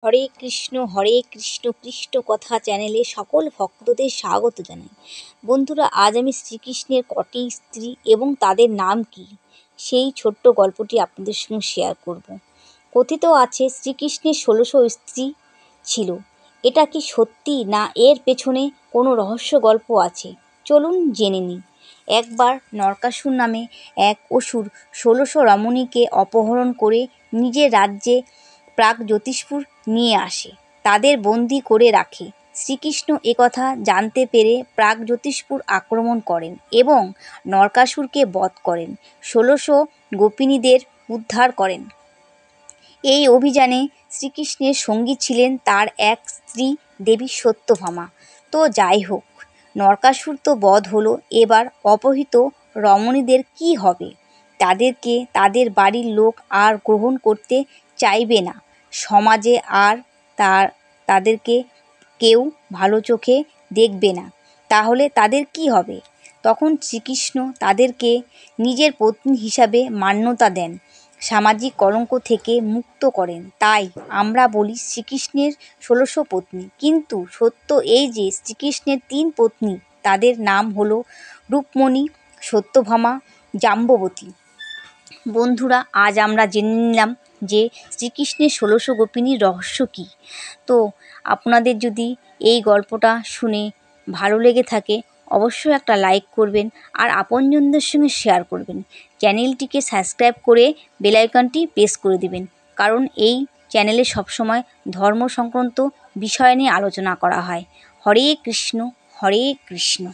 হরে কৃষ্ণ কৃষ্ণ কথা চ্যানেলে সকল ভক্তদের স্বাগত জানাই। বন্ধুরা, আজ আমি শ্রীকৃষ্ণের কটি স্ত্রী এবং তাদের নাম কি সেই ছোট্ট গল্পটি আপনাদের সঙ্গে শেয়ার করব। কথিত আছে শ্রীকৃষ্ণের ১৬০০ স্ত্রী ছিল। এটা কি সত্যি, না এর পেছনে কোনো রহস্য গল্প আছে? চলুন জেনে নিই। একবার নরকাসুর নামে এক অসুর ১৬০০ রমণীকে অপহরণ করে নিজের রাজ্যে প্রাগজ্যোতিষপুর নিয়ে আসে, তাদের বন্দি করে রাখে। শ্রীকৃষ্ণ একথা জানতে পেরে প্রাগজ্যোতিষপুর আক্রমণ করেন এবং নরকাসুরকে বধ করেন, ১৬০০ গোপিনীদের উদ্ধার করেন। এই অভিযানে শ্রীকৃষ্ণের সঙ্গী ছিলেন তার এক স্ত্রী দেবী সত্যভামা। তো যাই হোক, নরকাসুর তো বধ হলো, এবার অপহৃত রমণীদের কি হবে? তাদেরকে তাদের বাড়ির লোক আর গ্রহণ করতে চাইবে না, সমাজে আর তাদেরকে কেউ ভালো চোখে দেখবে না। তাহলে তাদের কি হবে? তখন শ্রীকৃষ্ণ তাদেরকে নিজের পত্নী হিসাবে মান্যতা দেন, সামাজিক কলঙ্ক থেকে মুক্ত করেন। তাই আমরা বলি শ্রীকৃষ্ণের ১৬০০ পত্নী। কিন্তু সত্য এই যে শ্রীকৃষ্ণের ৩ পত্নী, তাদের নাম হলো রুক্মিণী, সত্যভামা, জাম্ববতী। বন্ধুরা, আজ আমরা জেনে নিলাম যে শ্রীকৃষ্ণের ১৬০০ গোপিনীর রহস্য কী। তো আপনাদের যদি এই গল্পটা শুনে ভালো লেগে থাকে, অবশ্যই একটা লাইক করবেন আর আপনজনদের সঙ্গে শেয়ার করবেন। চ্যানেলটিকে সাবস্ক্রাইব করে বেল আইকনটি প্রেস করে দেবেন, কারণ এই চ্যানেলে সবসময় ধর্ম সংক্রান্ত বিষয় নিয়ে আলোচনা করা হয়। হরে কৃষ্ণ, হরে কৃষ্ণ।